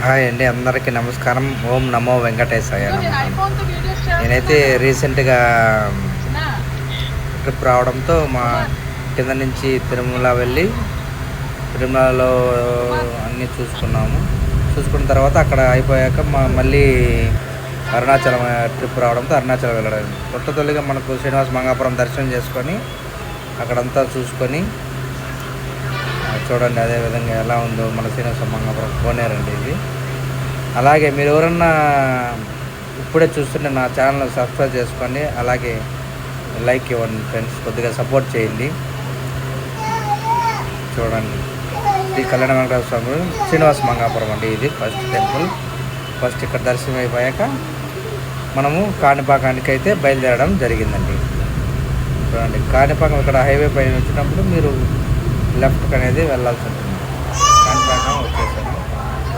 Hi అండి, అందరికీ నమస్కారం. ఓం నమో వెంకటేశాయ నమః. నేనైతే రీసెంట్గా ట్రిప్ రావడంతో మా కింద నుంచి తిరుమల వెళ్ళి తిరుమలలో అన్నీ చూసుకున్న తర్వాత అక్కడ అయిపోయాక మళ్ళీ అరుణాచలం ట్రిప్ రావడంతో అరుణాచలం వెళ్ళడం. తొలిగా మనకు శ్రీనివాస మంగాపురం దర్శనం చేసుకొని అక్కడంతా చూసుకొని చూడండి. అదేవిధంగా ఎలా ఉందో మన శ్రీనివాస మంగాపురం కోనేరండి ఇది. అలాగే మీరు ఎవరన్నా ఇప్పుడే చూస్తుంటే నా ఛానల్ సబ్స్క్రైబ్ చేసుకోండి, అలాగే లైక్ ఇవ్వండి ఫ్రెండ్స్, కొద్దిగా సపోర్ట్ చేయండి. చూడండి, ఈ కళ్యాణ వెంకటేశ్వర స్వామి శ్రీనివాస మంగాపురం అండి. ఇది ఫస్ట్ టెంపుల్. ఫస్ట్ ఇక్కడ దర్శనం అయిపోయాక మనము కాణిపాకానికి అయితే బయలుదేరడం జరిగిందండి. చూడండి, కాణిపాకం ఇక్కడ హైవే పైన వచ్చినప్పుడు మీరు లెఫ్ట్కి అనేది వెళ్ళాల్సి ఉంటుంది. కాణిపాకం వచ్చేసాను.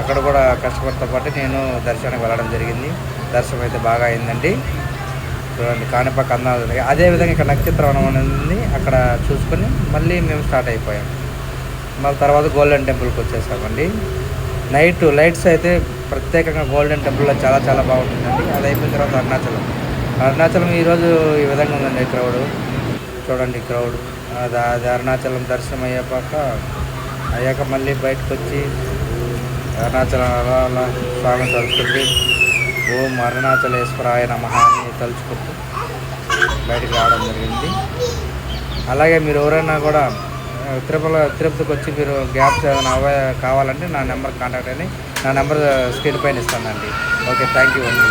అక్కడ కూడా కష్టపడితో పాటు నేను దర్శనానికి వెళ్ళడం జరిగింది. దర్శనం అయితే బాగా అయిందండి. చూడండి, కాణిపాక అందాలు. అదేవిధంగా ఇక్కడ నక్షత్రవనం అనేది అక్కడ చూసుకొని మళ్ళీ మేము స్టార్ట్ అయిపోయాం. మళ్ళీ తర్వాత గోల్డెన్ టెంపుల్కి వచ్చేసామండి. నైట్ లైట్స్ అయితే ప్రత్యేకంగా గోల్డెన్ టెంపుల్లో చాలా బాగుంటుందండి. అది అయిపోయిన తర్వాత అరుణాచలం ఈరోజు ఈ విధంగా ఉందండి క్రౌడ్. చూడండి క్రౌడ్. అది అరుణాచలం దర్శనం అయ్యాక మళ్ళీ బయటకు వచ్చి అరుణాచలం అలా స్వామి తలుచుకుంటూ ఓం అరుణాచలేశ్వరాయ నమః అని తలుచుకుంటూ బయటకు రావడం జరిగింది. అలాగే మీరు ఎవరైనా కూడా తిరుపతికి వచ్చి మీరు గ్యాప్స్ ఏమైనా కావాలంటే నా నెంబర్ కాంటాక్ట్ అని, నా నెంబర్ స్క్రీన్ పైన ఇస్తానండి. ఓకే, థ్యాంక్ యూ అండి.